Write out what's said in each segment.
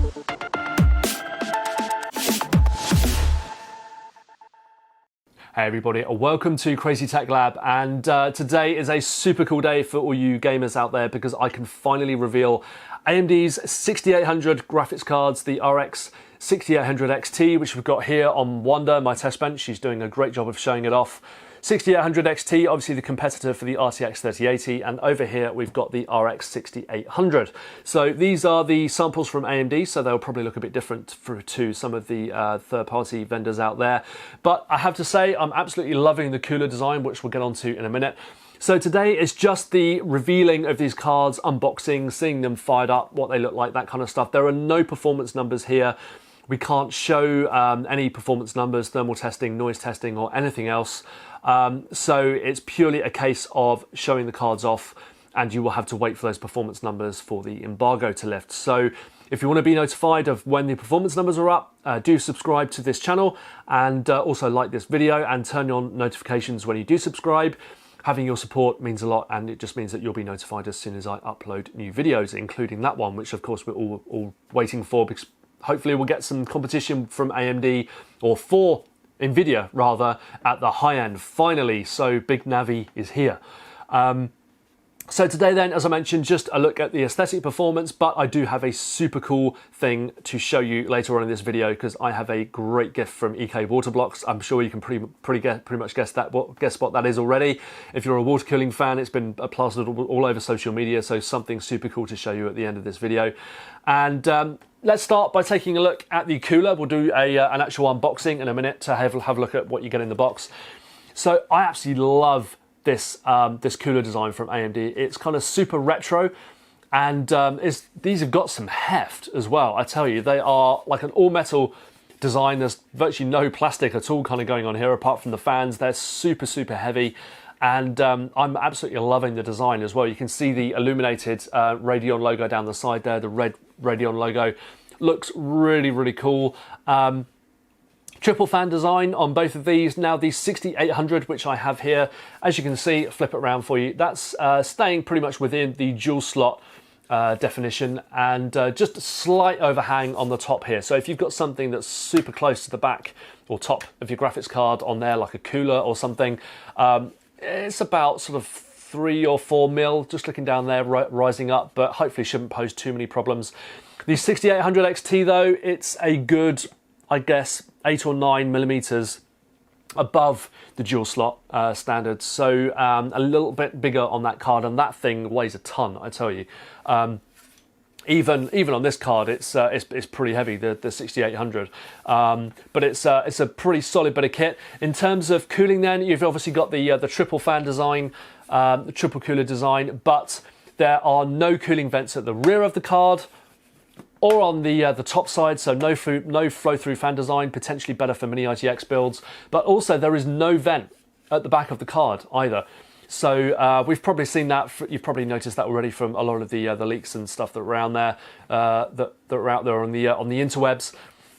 Hey everybody, welcome to Crazy Tech Lab, and today is a super cool day for all you gamers out there because I can finally reveal AMD's 6800 graphics cards, the RX 6800 XT, which we've got here on Wanda, my test bench. She's doing a great job of showing it off. 6800 XT, obviously the competitor for the RTX 3080, and over here we've got the RX 6800. So these are the samples from AMD, so they'll probably look a bit different to some of the third-party vendors out there. But I have to say, I'm absolutely loving the cooler design, which we'll get onto in a minute. So today is just the revealing of these cards, unboxing, seeing them fired up, what they look like, that kind of stuff. There are no performance numbers here. We can't show any performance numbers, thermal testing, noise testing, or anything else. So it's purely a case of showing the cards off, and you will have to wait for those performance numbers for the embargo to lift. So if you want to be notified of when the performance numbers are up, do subscribe to this channel, and also like this video and turn on notifications when you do subscribe. Having your support means a lot, and it just means that you'll be notified as soon as I upload new videos, including that one, which of course we're all waiting for, because hopefully we'll get some competition from AMD, or for NVIDIA rather, at the high end finally. So Big Navi is here. So today then, as I mentioned, just a look at the aesthetic performance, but I do have a super cool thing to show you later on in this video, because I have a great gift from EKWB blocks. I'm sure you can pretty much guess what that is already. If you're a water cooling fan, it's been plastered all over social media, so something super cool to show you at the end of this video. And let's start by taking a look at the cooler. We'll do an actual unboxing in a minute to have a look at what you get in the box. So I absolutely love this cooler design from AMD. It's kind of super retro, and these have got some heft as well. I tell you, they are like an all-metal design. There's virtually no plastic at all kind of going on here, apart from the fans. They're super, super heavy, and I'm absolutely loving the design as well. You can see the illuminated Radeon logo down the side there, the red Radeon logo. Looks really, really cool. Triple fan design on both of these. Now the 6800, which I have here, as you can see, flip it around for you, that's staying pretty much within the dual slot definition, and just a slight overhang on the top here. So if you've got something that's super close to the back or top of your graphics card on there, like a cooler or something, it's about sort of 3 or 4 mil, just looking down there, rising up, but hopefully shouldn't pose too many problems. The 6800 XT though, it's a good, I guess, 8 or 9 millimeters above the dual slot standard, so a little bit bigger on that card, and that thing weighs a ton, I tell you. Even on this card, it's pretty heavy, the 6800, but it's a pretty solid bit of kit. In terms of cooling, then you've obviously got the triple fan design, the triple cooler design, but there are no cooling vents at the rear of the card or on the top side, so no flow-through fan design, potentially better for mini ITX builds, but also there is no vent at the back of the card either. So we've probably seen that, you've probably noticed that already from a lot of the leaks and stuff that are around there, that are out there on the interwebs.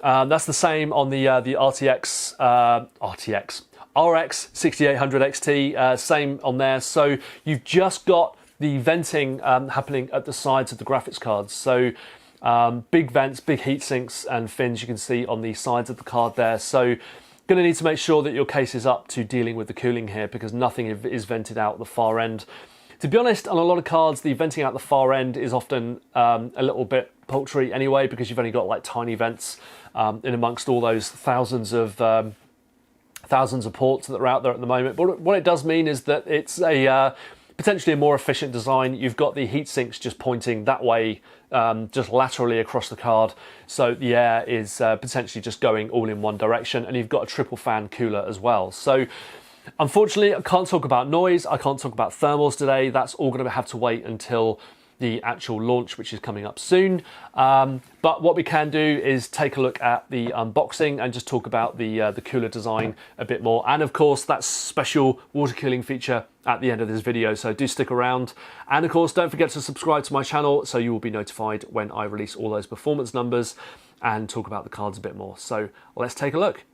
That's the same on the RX 6800 XT, same on there. So you've just got the venting happening at the sides of the graphics cards. So big vents, big heat sinks and fins you can see on the sides of the card there. So going to need to make sure that your case is up to dealing with the cooling here, because nothing is vented out the far end. To be honest, on a lot of cards, the venting out the far end is often a little bit paltry anyway, because you've only got like tiny vents in amongst all those thousands of ports that are out there at the moment. But what it does mean is that it's a potentially a more efficient design. You've got the heat sinks just pointing that way, just laterally across the card, so the air is potentially just going all in one direction, and you've got a triple fan cooler as well. So unfortunately I can't talk about noise, I can't talk about thermals today. That's all going to have to wait until the actual launch, which is coming up soon. But what we can do is take a look at the unboxing and just talk about the cooler design a bit more, and of course that special water cooling feature at the end of this video, so do stick around. And of course don't forget to subscribe to my channel so you will be notified when I release all those performance numbers and talk about the cards a bit more. So let's take a look.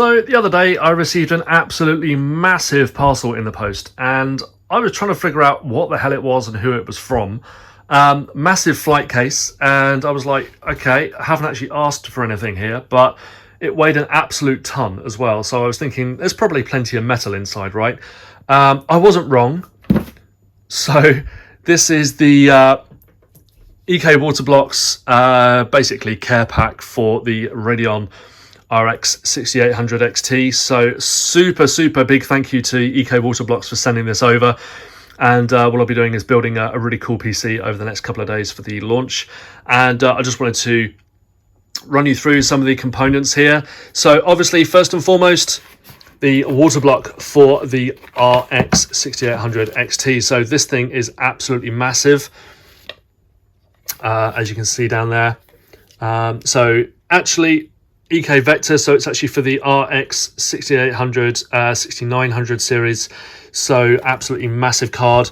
So the other day I received an absolutely massive parcel in the post, and I was trying to figure out what the hell it was and who it was from. Massive flight case, and I was like, okay, I haven't actually asked for anything here, but it weighed an absolute ton as well. So I was thinking there's probably plenty of metal inside, right? I wasn't wrong. So this is the EK Water Blocks, basically care pack for the Radeon RX 6800 XT. So super big thank you to EK Water Blocks for sending this over. And what I'll be doing is building a really cool PC over the next couple of days for the launch. And I just wanted to run you through some of the components here. So obviously, first and foremost, the water block for the RX 6800 XT. So this thing is absolutely massive, as you can see down there. So actually, EK Vector, so it's actually for the RX 6800, 6900 series. So absolutely massive card.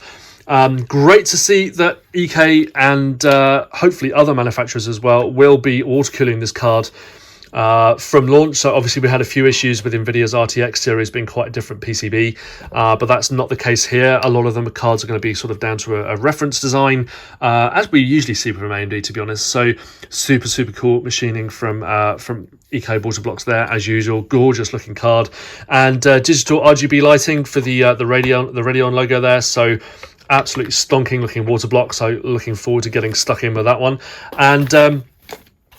Great to see that EK and hopefully other manufacturers as well will be water cooling this card from launch. So obviously we had a few issues with Nvidia's RTX series being quite a different PCB, but that's not the case here. A lot of them cards are going to be sort of down to a reference design, as we usually see from AMD, to be honest. So super cool machining from EK Water Blocks there, as usual. Gorgeous looking card, and digital RGB lighting for the Radeon logo there. So absolutely stonking looking water block. So looking forward to getting stuck in with that one. And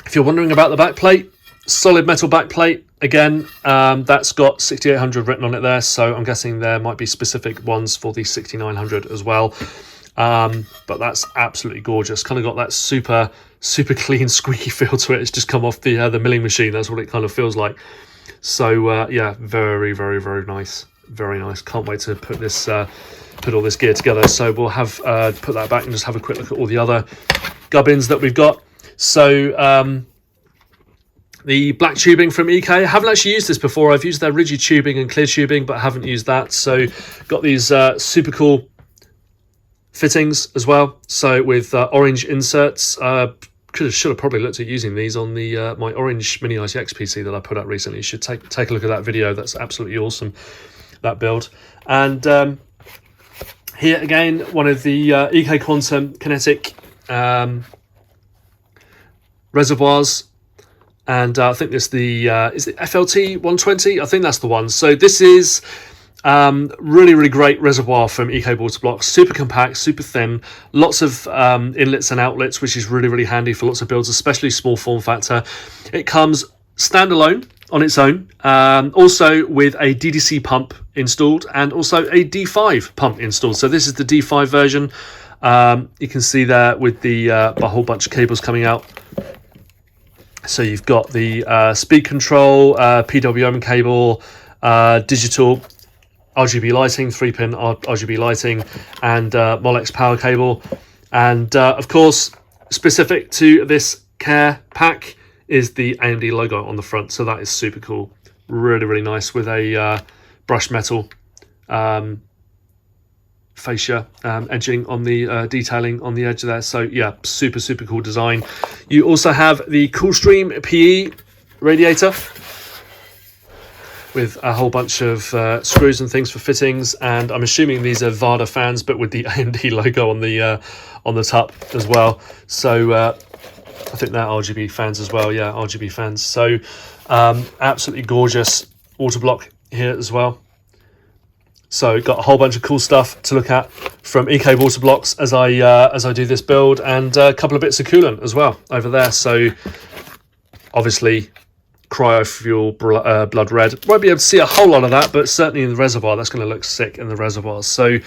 if you're wondering about the backplate, solid metal backplate again. That's got 6800 written on it there, so I'm guessing there might be specific ones for the 6900 as well. But that's absolutely gorgeous. Kind of got that super clean, squeaky feel to it. It's just come off the milling machine. That's what it kind of feels like. So yeah, very nice, very nice. Can't wait to put this put all this gear together. So we'll have put that back and just have a quick look at all the other gubbins that we've got. So the black tubing from EK, I haven't actually used this before. I've used their rigid tubing and clear tubing, but I haven't used that. So got these super cool fittings as well. So with orange inserts, should have probably looked at using these on the my orange mini ITX PC that I put out recently. You should take a look at that video. That's absolutely awesome, that build. And here again, one of the EK Quantum kinetic reservoirs. And I think this is it FLT 120? I think that's the one. So this is really great reservoir from EK Water Blocks. Super compact, super thin, lots of inlets and outlets, which is really handy for lots of builds, especially small form factor. It comes standalone on its own, also with a DDC pump installed and also a D5 pump installed. So this is the D5 version. You can see there with the a whole bunch of cables coming out. So you've got the speed control, PWM cable, digital RGB lighting, 3-pin RGB lighting, and Molex power cable. And of course, specific to this care pack is the AMD logo on the front. So that is super cool. Really nice with a brushed metal fascia edging on the detailing on the edge there. So yeah, super cool design. You also have the Coolstream PE radiator with a whole bunch of screws and things for fittings, and I'm assuming these are VADA fans, but with the AMD logo on the top as well. So I think they're RGB fans as well. Yeah, RGB fans. So absolutely gorgeous water block here as well. So got a whole bunch of cool stuff to look at from EK Water Blocks as I do this build, and a couple of bits of coolant as well over there. So obviously cryo fuel blood red. Won't be able to see a whole lot of that, but certainly in the reservoir, that's going to look sick in the reservoirs. So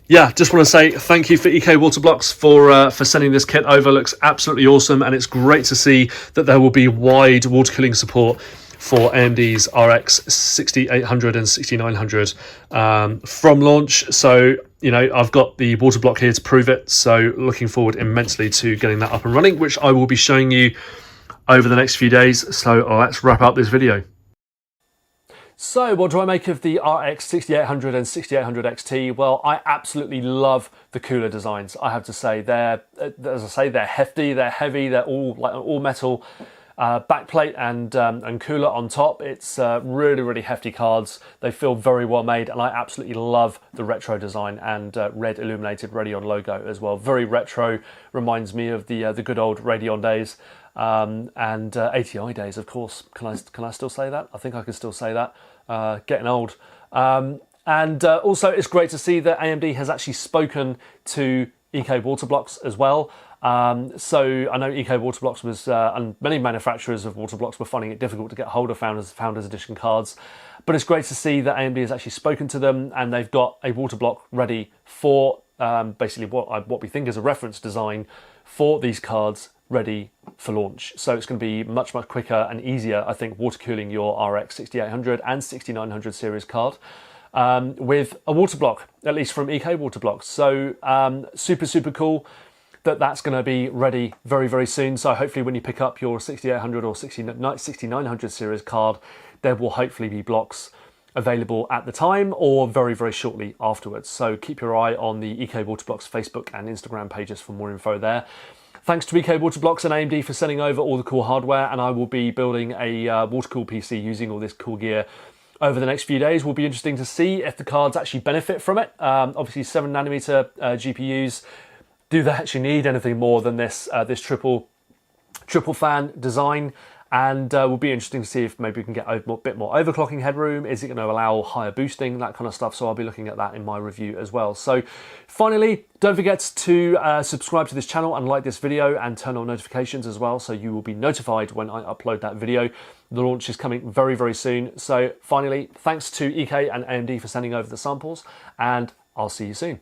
yeah, just want to say thank you for EK Water Blocks for sending this kit over. Looks absolutely awesome, and it's great to see that there will be wide water cooling support for AMD's RX 6800 and 6900 from launch. So, you know, I've got the water block here to prove it. So looking forward immensely to getting that up and running, which I will be showing you over the next few days. So let's wrap up this video. So what do I make of the RX 6800 and 6800 XT? Well, I absolutely love the cooler designs. I have to say, they're, as I say, they're hefty, they're heavy, they're all metal. backplate and cooler on top. It's really hefty cards. They feel very well made, and I absolutely love the retro design and red illuminated Radeon logo as well. Very retro, reminds me of the good old Radeon days and ATI days, of course. Can I still say that? I think I can still say that. Getting old. And also, it's great to see that AMD has actually spoken to EK Waterblocks as well. So I know EK Waterblocks was, and many manufacturers of waterblocks were finding it difficult to get hold of Founders Edition cards. But it's great to see that AMD has actually spoken to them, and they've got a waterblock ready for basically what we think is a reference design for these cards ready for launch. So it's going to be much quicker and easier, I think, water cooling your RX 6800 and 6900 series card with a water block, at least from EK Waterblocks. So super cool that that's going to be ready very soon. So hopefully when you pick up your 6800 or 6900 series card, there will hopefully be blocks available at the time or very shortly afterwards. So keep your eye on the EK Waterblocks Facebook and Instagram pages for more info there. Thanks to EK Waterblocks and AMD for sending over all the cool hardware, and I will be building a water-cooled PC using all this cool gear over the next few days. Will be interesting to see if the cards actually benefit from it. Obviously 7nm GPUs, do they actually need anything more than this this triple fan design? And will be interesting to see if maybe we can get a bit more overclocking headroom. Is it going to allow higher boosting, that kind of stuff? So I'll be looking at that in my review as well. So finally, don't forget to subscribe to this channel and like this video and turn on notifications as well, so you will be notified when I upload that video. The launch is coming very soon. So finally, thanks to EK and AMD for sending over the samples, and I'll see you soon.